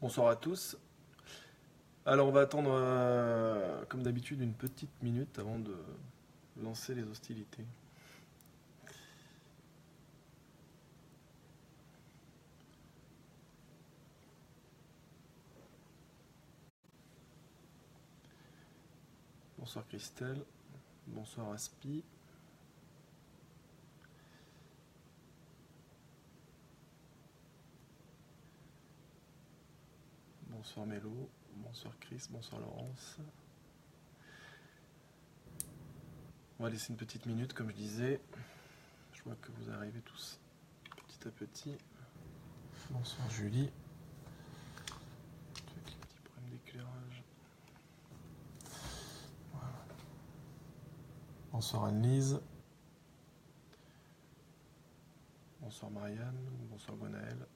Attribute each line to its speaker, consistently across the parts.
Speaker 1: Bonsoir à tous. Alors on va attendre, comme d'habitude, une petite minute avant de lancer les hostilités. Bonsoir Christelle. Bonsoir Aspi. Bonsoir Mélo. Bonsoir Chris. Bonsoir Laurence. On va laisser une petite minute, comme je disais. Je vois que vous arrivez tous petit à petit. Bonsoir Julie. Avec les petits problèmes d'éclairage. Voilà. Bonsoir Anne-Lise. Bonsoir Marianne. Bonsoir Gwenaëlle.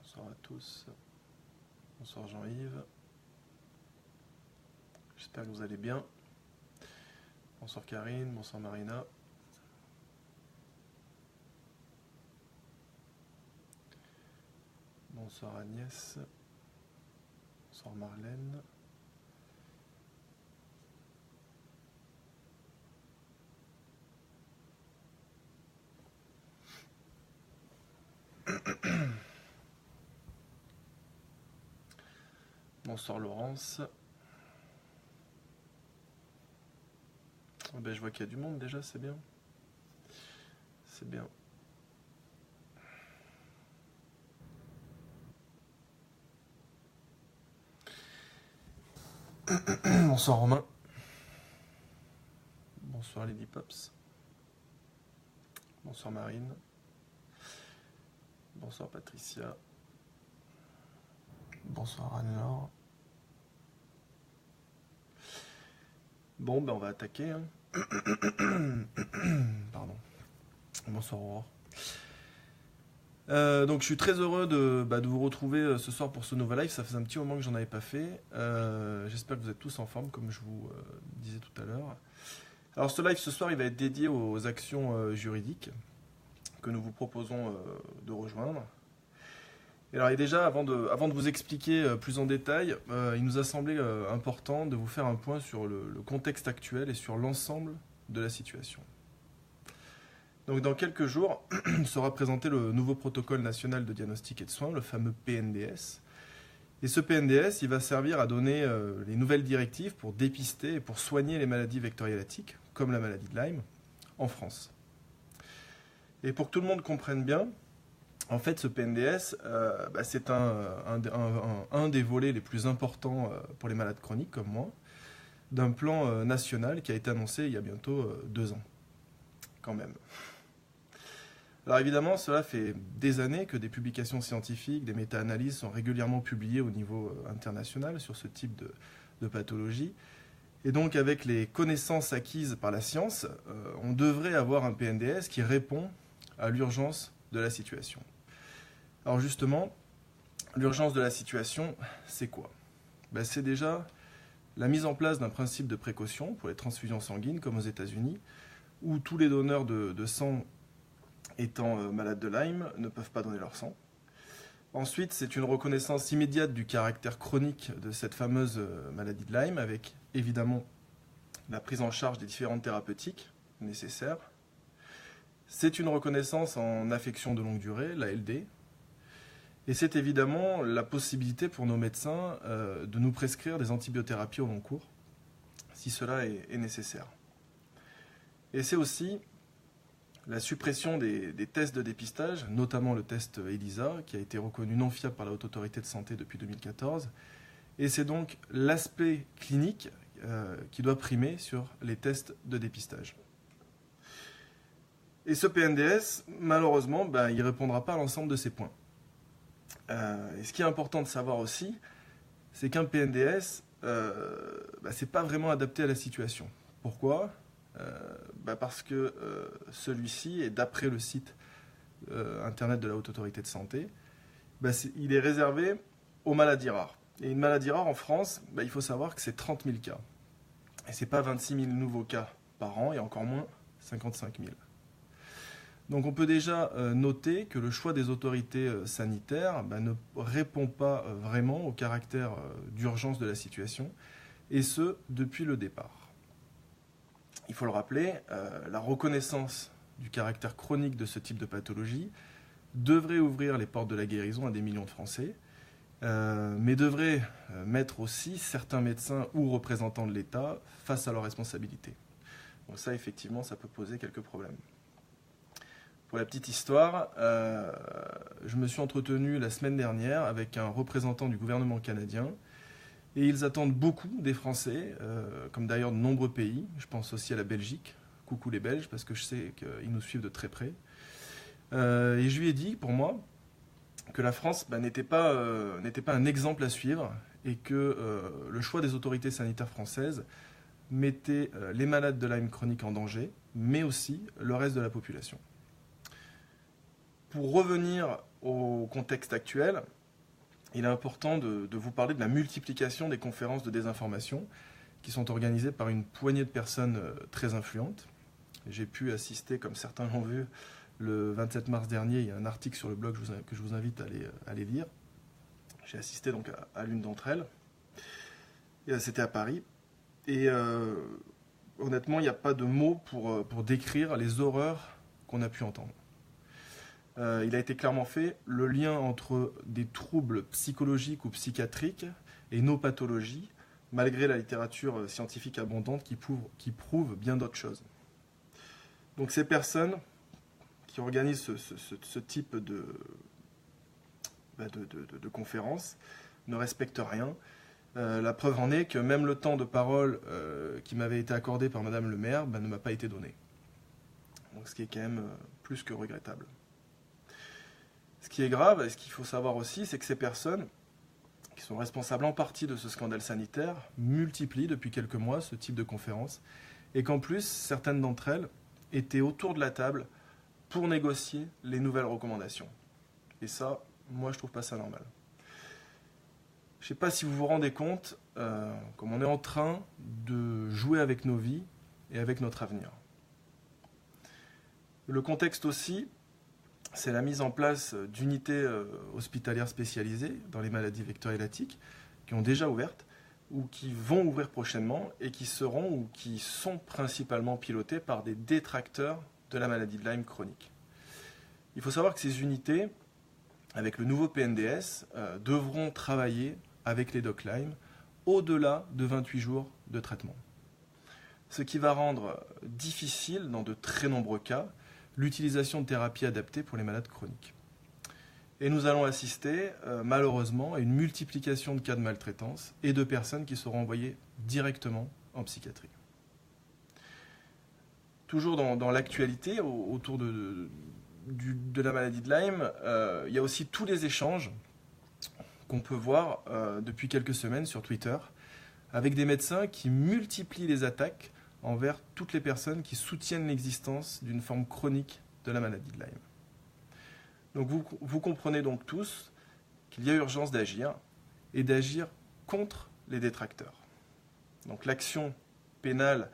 Speaker 1: Bonsoir à tous. Bonsoir Jean-Yves. J'espère que vous allez bien. Bonsoir Karine, bonsoir Marina. Bonsoir Agnès. Bonsoir Marlène. Bonsoir Laurence. Oh ben, je vois qu'il y a du monde déjà, c'est bien. C'est bien. Bonsoir Romain. Bonsoir Lady Pops. Bonsoir Marine. Bonsoir Patricia. Bonsoir Anne-Laure. Bon, ben on va attaquer. Hein. Pardon. Bonsoir Aurore. Donc je suis très heureux de vous retrouver ce soir pour ce nouveau live. Ça faisait un petit moment que j'en avais pas fait. J'espère que vous êtes tous en forme, comme je vous disais tout à l'heure. Alors ce live ce soir, il va être dédié aux actions juridiques que nous vous proposons de rejoindre. Et alors, et déjà, avant de vous expliquer plus en détail, il nous a semblé important de vous faire un point sur le contexte actuel et sur l'ensemble de la situation. Donc, dans quelques jours, sera présenté le nouveau protocole national de diagnostic et de soins, le fameux PNDS. Et ce PNDS, il va servir à donner les nouvelles directives pour dépister et pour soigner les maladies vectoriellatiques, comme la maladie de Lyme, en France. Et pour que tout le monde comprenne bien, en fait, ce PNDS, c'est un des volets les plus importants pour les malades chroniques comme moi, d'un plan national qui a été annoncé il y a bientôt 2 ans, quand même. Alors évidemment, cela fait des années que des publications scientifiques, des méta-analyses sont régulièrement publiées au niveau international sur ce type de pathologie. Et donc, avec les connaissances acquises par la science, on devrait avoir un PNDS qui répond à l'urgence de la situation. Alors justement, l'urgence de la situation, c'est quoi ? C'est déjà la mise en place d'un principe de précaution pour les transfusions sanguines, comme aux États-Unis, où tous les donneurs de sang étant malades de Lyme ne peuvent pas donner leur sang. Ensuite, c'est une reconnaissance immédiate du caractère chronique de cette fameuse maladie de Lyme, avec évidemment la prise en charge des différentes thérapeutiques nécessaires. C'est une reconnaissance en affection de longue durée, l'ALD. Et c'est évidemment la possibilité pour nos médecins de nous prescrire des antibiothérapies au long cours, si cela est nécessaire. Et c'est aussi la suppression des tests de dépistage, notamment le test ELISA, qui a été reconnu non fiable par la Haute Autorité de Santé depuis 2014. Et c'est donc l'aspect clinique qui doit primer sur les tests de dépistage. Et ce PNDS, malheureusement, il ne répondra pas à l'ensemble de ces points. Et ce qui est important de savoir aussi, c'est qu'un PNDS, c'est pas vraiment adapté à la situation. Pourquoi ? Parce que celui-ci, et d'après le site internet de la Haute Autorité de Santé, il est réservé aux maladies rares. Et une maladie rare en France, il faut savoir que c'est 30 000 cas. Et c'est pas 26 000 nouveaux cas par an, et encore moins 55 000. Donc on peut déjà noter que le choix des autorités sanitaires ne répond pas vraiment au caractère d'urgence de la situation, et ce, depuis le départ. Il faut le rappeler, la reconnaissance du caractère chronique de ce type de pathologie devrait ouvrir les portes de la guérison à des millions de Français, mais devrait mettre aussi certains médecins ou représentants de l'État face à leurs responsabilités. Donc ça, effectivement, ça peut poser quelques problèmes. Pour la petite histoire, je me suis entretenu la semaine dernière avec un représentant du gouvernement canadien, et ils attendent beaucoup des Français, comme d'ailleurs de nombreux pays. Je pense aussi à la Belgique. Coucou les Belges, parce que je sais qu'ils nous suivent de très près. Et je lui ai dit, pour moi, que la France n'était pas un exemple à suivre, et que le choix des autorités sanitaires françaises mettait les malades de Lyme chronique en danger, mais aussi le reste de la population. Pour revenir au contexte actuel, il est important de vous parler de la multiplication des conférences de désinformation qui sont organisées par une poignée de personnes très influentes. J'ai pu assister, comme certains l'ont vu, le 27 mars dernier, il y a un article sur le blog que je vous invite à aller lire. J'ai assisté donc à l'une d'entre elles. C'était à Paris. Et honnêtement, il n'y a pas de mots pour décrire les horreurs qu'on a pu entendre. Il a été clairement fait le lien entre des troubles psychologiques ou psychiatriques et nos pathologies, malgré la littérature scientifique abondante qui prouve bien d'autres choses. Donc ces personnes qui organisent ce type de conférences ne respectent rien. La preuve en est que même le temps de parole qui m'avait été accordé par Madame le maire ne m'a pas été donné. Donc, ce qui est quand même plus que regrettable. Ce qui est grave, et ce qu'il faut savoir aussi, c'est que ces personnes, qui sont responsables en partie de ce scandale sanitaire, multiplient depuis quelques mois ce type de conférences, et qu'en plus, certaines d'entre elles étaient autour de la table pour négocier les nouvelles recommandations. Et ça, moi, je trouve pas ça normal. Je ne sais pas si vous vous rendez compte, comme on est en train de jouer avec nos vies et avec notre avenir. Le contexte aussi, c'est la mise en place d'unités hospitalières spécialisées dans les maladies vectorielles lactiques qui ont déjà ouvertes ou qui vont ouvrir prochainement et qui seront ou qui sont principalement pilotées par des détracteurs de la maladie de Lyme chronique. Il faut savoir que ces unités, avec le nouveau PNDS, devront travailler avec les docs Lyme au-delà de 28 jours de traitement. Ce qui va rendre difficile, dans de très nombreux cas, l'utilisation de thérapies adaptées pour les malades chroniques. Et nous allons assister, malheureusement, à une multiplication de cas de maltraitance et de personnes qui seront envoyées directement en psychiatrie. Toujours dans l'actualité, autour de la maladie de Lyme, il y a aussi tous les échanges qu'on peut voir depuis quelques semaines sur Twitter, avec des médecins qui multiplient les attaques envers toutes les personnes qui soutiennent l'existence d'une forme chronique de la maladie de Lyme. Donc vous comprenez donc tous qu'il y a urgence d'agir, et d'agir contre les détracteurs. Donc l'action pénale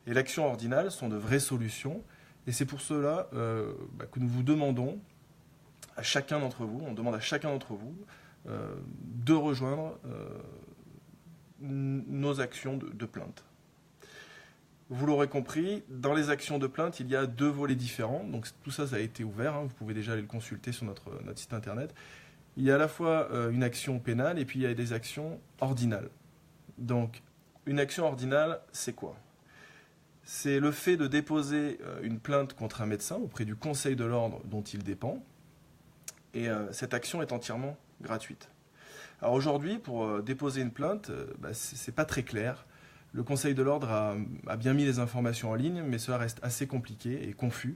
Speaker 1: et l'action ordinale sont de vraies solutions, et c'est pour cela que nous vous demandons à chacun d'entre vous, de rejoindre nos actions de plainte. Vous l'aurez compris, dans les actions de plainte, il y a deux volets différents. Donc tout ça, ça a été ouvert. Vous pouvez déjà aller le consulter sur notre site internet. Il y a à la fois une action pénale et puis il y a des actions ordinales. Donc une action ordinale, c'est quoi? C'est le fait de déposer une plainte contre un médecin auprès du Conseil de l'ordre dont il dépend. Et cette action est entièrement gratuite. Alors aujourd'hui, pour déposer une plainte, c'est pas très clair. Le Conseil de l'ordre a bien mis les informations en ligne, mais cela reste assez compliqué et confus.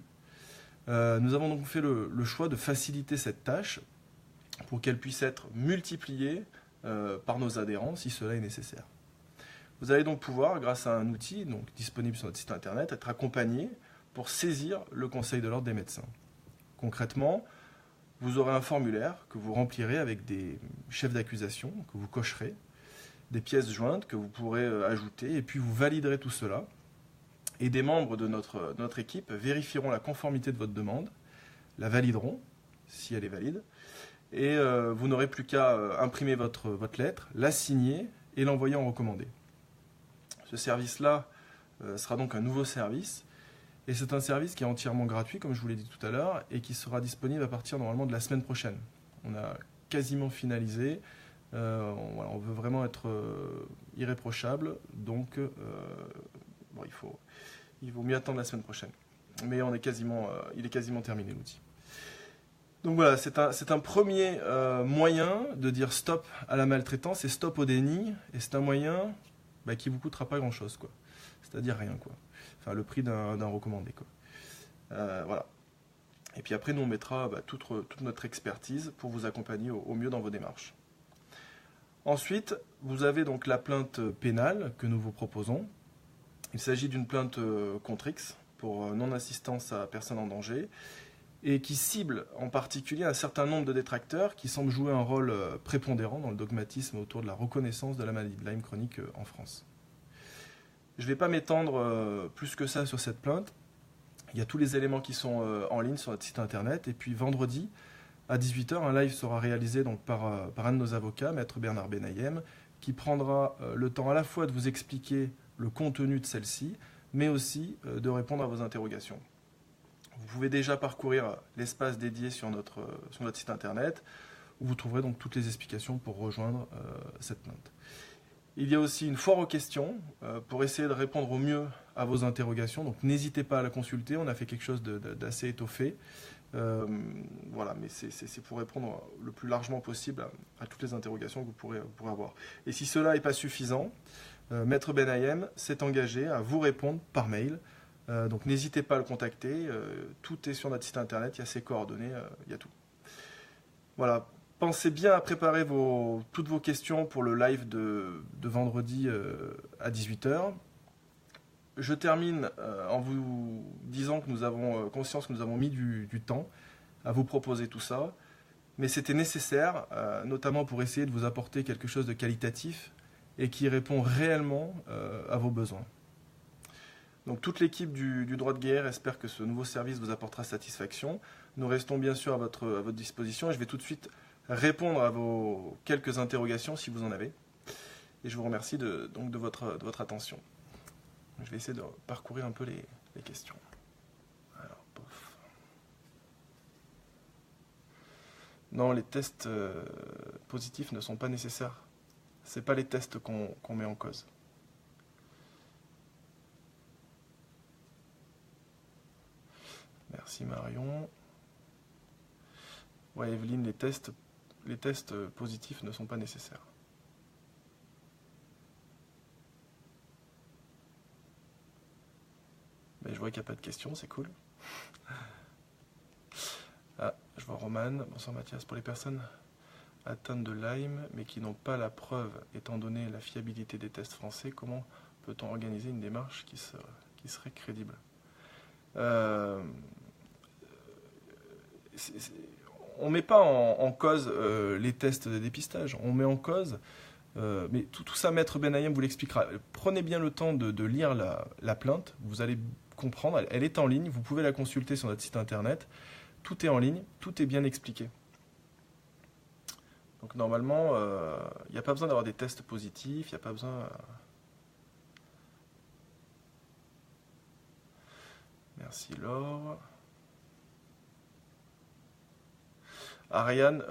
Speaker 1: Nous avons donc fait le choix de faciliter cette tâche pour qu'elle puisse être multipliée par nos adhérents si cela est nécessaire. Vous allez donc pouvoir, grâce à un outil donc disponible sur notre site internet, être accompagné pour saisir le Conseil de l'ordre des médecins. Concrètement, vous aurez un formulaire que vous remplirez avec des chefs d'accusation que vous cocherez, des pièces jointes que vous pourrez ajouter, et puis vous validerez tout cela. Et des membres de notre équipe vérifieront la conformité de votre demande, la valideront, si elle est valide, et vous n'aurez plus qu'à imprimer votre lettre, la signer et l'envoyer en recommandé. Ce service-là sera donc un nouveau service, et c'est un service qui est entièrement gratuit, comme je vous l'ai dit tout à l'heure, et qui sera disponible à partir normalement de la semaine prochaine. On a quasiment finalisé, on veut vraiment être irréprochable, donc bon, il vaut mieux attendre la semaine prochaine. Mais il est quasiment terminé l'outil. Donc voilà, c'est un premier moyen de dire stop à la maltraitance et stop au déni, et c'est un moyen qui vous coûtera pas grand-chose, quoi. C'est-à-dire rien, quoi. Enfin, le prix d'un recommandé, quoi. Voilà. Et puis après, nous, on mettra toute notre expertise pour vous accompagner au mieux dans vos démarches. Ensuite, vous avez donc la plainte pénale que nous vous proposons. Il s'agit d'une plainte contre X pour non-assistance à personne en danger et qui cible en particulier un certain nombre de détracteurs qui semblent jouer un rôle prépondérant dans le dogmatisme autour de la reconnaissance de la maladie de Lyme chronique en France. Je ne vais pas m'étendre plus que ça sur cette plainte. Il y a tous les éléments qui sont en ligne sur notre site internet. Et puis vendredi, à 18 h, un live sera réalisé donc par un de nos avocats, Maître Bernard Benayem, qui prendra le temps à la fois de vous expliquer le contenu de celle-ci, mais aussi de répondre à vos interrogations. Vous pouvez déjà parcourir l'espace dédié sur notre site internet, où vous trouverez donc toutes les explications pour rejoindre cette plainte. Il y a aussi une foire aux questions pour essayer de répondre au mieux à vos interrogations. Donc n'hésitez pas à la consulter, on a fait quelque chose d'assez étoffé. Voilà, mais c'est pour répondre le plus largement possible à toutes les interrogations que vous pourrez avoir. Et si cela n'est pas suffisant, Maître Benayem s'est engagé à vous répondre par mail. Donc n'hésitez pas à le contacter. Tout est sur notre site internet, il y a ses coordonnées, il y a tout. Voilà. Pensez bien à préparer toutes vos questions pour le live de vendredi à 18 h. Je termine en vous disant que nous avons conscience que nous avons mis du temps à vous proposer tout ça, mais c'était nécessaire, notamment pour essayer de vous apporter quelque chose de qualitatif et qui répond réellement à vos besoins. Donc toute l'équipe du droit de guerre espère que ce nouveau service vous apportera satisfaction. Nous restons bien sûr à votre disposition et je vais tout de suite répondre à vos quelques interrogations si vous en avez. Et je vous remercie de votre attention. Je vais essayer de parcourir un peu les questions. Alors, pof. Non, les tests positifs ne sont pas nécessaires. Ce n'est pas les tests qu'on met en cause. Merci Marion. Ouais, Evelyne, les tests positifs ne sont pas nécessaires. Mais je vois qu'il n'y a pas de questions, c'est cool. Ah, je vois Romane. Bonsoir Mathias. Pour les personnes atteintes de Lyme, mais qui n'ont pas la preuve, étant donné la fiabilité des tests français, comment peut-on organiser une démarche qui serait crédible? On ne met pas en cause les tests de dépistage, on met en cause, mais tout ça, Maître Benayem vous l'expliquera. Prenez bien le temps de lire la plainte, vous allez comprendre, elle est en ligne, vous pouvez la consulter sur notre site internet, tout est en ligne, tout est bien expliqué. Donc normalement, il n'y a pas besoin d'avoir des tests positifs, il n'y a pas besoin... Merci Laure. Ariane,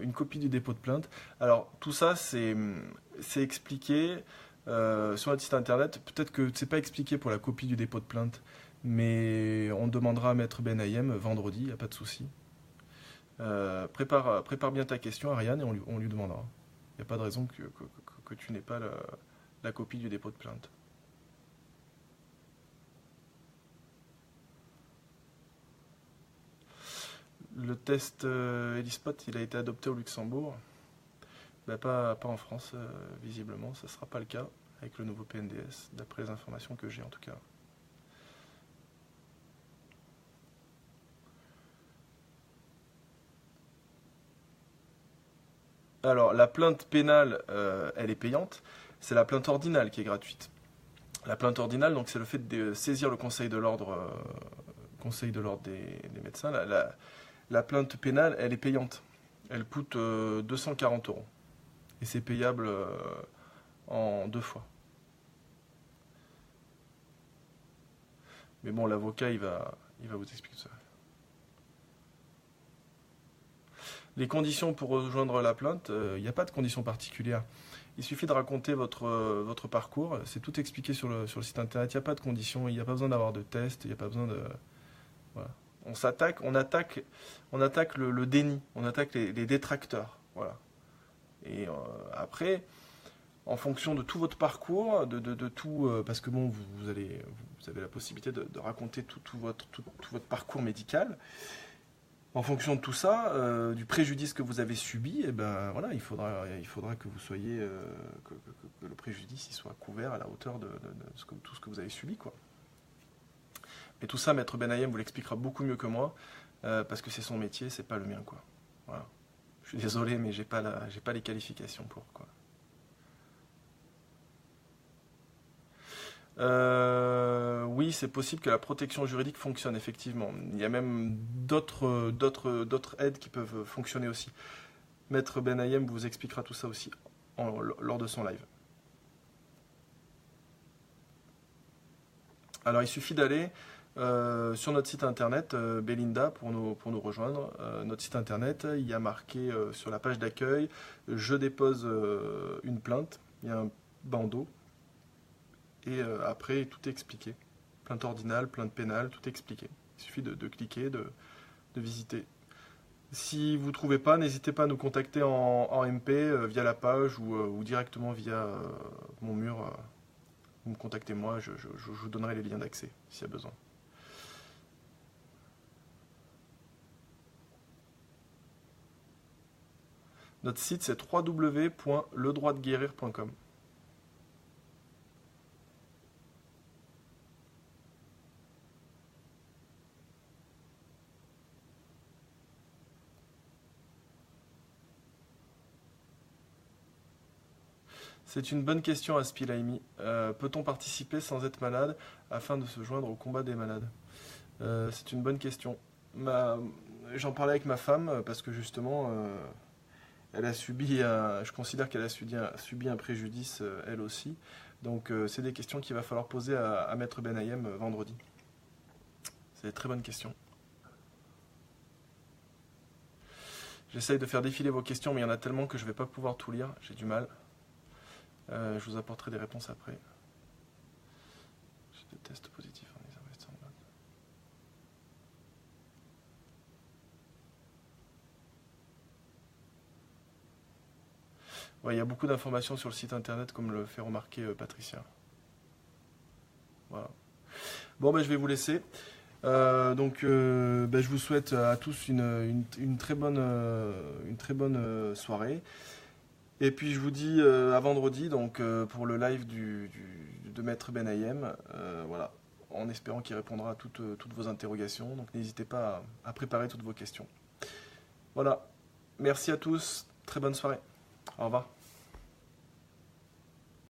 Speaker 1: une copie du dépôt de plainte. Alors tout ça c'est expliqué sur notre site internet. Peut-être que c'est pas expliqué pour la copie du dépôt de plainte, mais on demandera à Maître Benayem vendredi, il n'y a pas de souci. Prépare bien ta question Ariane et on lui demandera. Il n'y a pas de raison que tu n'aies pas la copie du dépôt de plainte. Le test ELISpot, il a été adopté au Luxembourg. Pas en France, visiblement. Ça ne sera pas le cas avec le nouveau PNDS, d'après les informations que j'ai en tout cas. Alors, la plainte pénale, elle est payante. C'est la plainte ordinale qui est gratuite. La plainte ordinale, donc c'est le fait de saisir le conseil de l'ordre des médecins. La plainte pénale, elle est payante. Elle coûte 240 euros. Et c'est payable en 2 fois. Mais bon, l'avocat, il va vous expliquer ça. Les conditions pour rejoindre la plainte, il n'y a pas de conditions particulières. Il suffit de raconter votre parcours. C'est tout expliqué sur le site internet. Il n'y a pas de conditions, il n'y a pas besoin d'avoir de tests, il n'y a pas besoin de... Voilà. On attaque le déni, on attaque les détracteurs. Voilà. Et après, en fonction de tout votre parcours, de tout, parce que bon, vous avez la possibilité de raconter tout votre parcours médical. En fonction de tout ça, du préjudice que vous avez subi, et ben voilà, il faudra que vous soyez, que le préjudice il soit couvert à la hauteur de tout ce que vous avez subi, quoi. Et tout ça, Maître Benayem vous l'expliquera beaucoup mieux que moi, parce que c'est son métier, c'est pas le mien, quoi. Voilà. Je suis désolé, mais j'ai pas les qualifications pour, quoi. Oui, c'est possible que la protection juridique fonctionne, effectivement. Il y a même d'autres aides qui peuvent fonctionner aussi. Maître Benayem vous expliquera tout ça aussi lors de son live. Alors, il suffit d'aller sur notre site internet, Belinda, pour nous rejoindre. Notre site internet, il y a marqué sur la page d'accueil, je dépose une plainte. Il y a un bandeau. Et après, tout est expliqué. Plainte ordinale, plainte pénale, tout est expliqué. Il suffit de cliquer, de visiter. Si vous ne trouvez pas, n'hésitez pas à nous contacter en MP via la page ou directement via mon mur. Vous me contactez moi, je vous donnerai les liens d'accès s'il y a besoin. Notre site, c'est www.ledroitdeguérir.com. C'est une bonne question, Aspilaimi. Peut-on participer sans être malade afin de se joindre au combat des malades? C'est une bonne question. J'en parlais avec ma femme parce que justement, elle a subi, je considère qu'elle a subi un préjudice elle aussi. Donc c'est des questions qu'il va falloir poser à Maître Benayem vendredi. C'est des très bonnes questions. J'essaye de faire défiler vos questions, mais il y en a tellement que je ne vais pas pouvoir tout lire. J'ai du mal. Je vous apporterai des réponses après. J'ai des tests positifs en investissant. Ouais, il y a beaucoup d'informations sur le site internet, comme le fait remarquer Patricia. Voilà. Bon, ben, je vais vous laisser. Je vous souhaite à tous une très bonne soirée. Et puis je vous dis à vendredi donc, pour le live de Maître Benayem, voilà, en espérant qu'il répondra à toutes vos interrogations. Donc n'hésitez pas à préparer toutes vos questions. Voilà, merci à tous, très bonne soirée. Au revoir.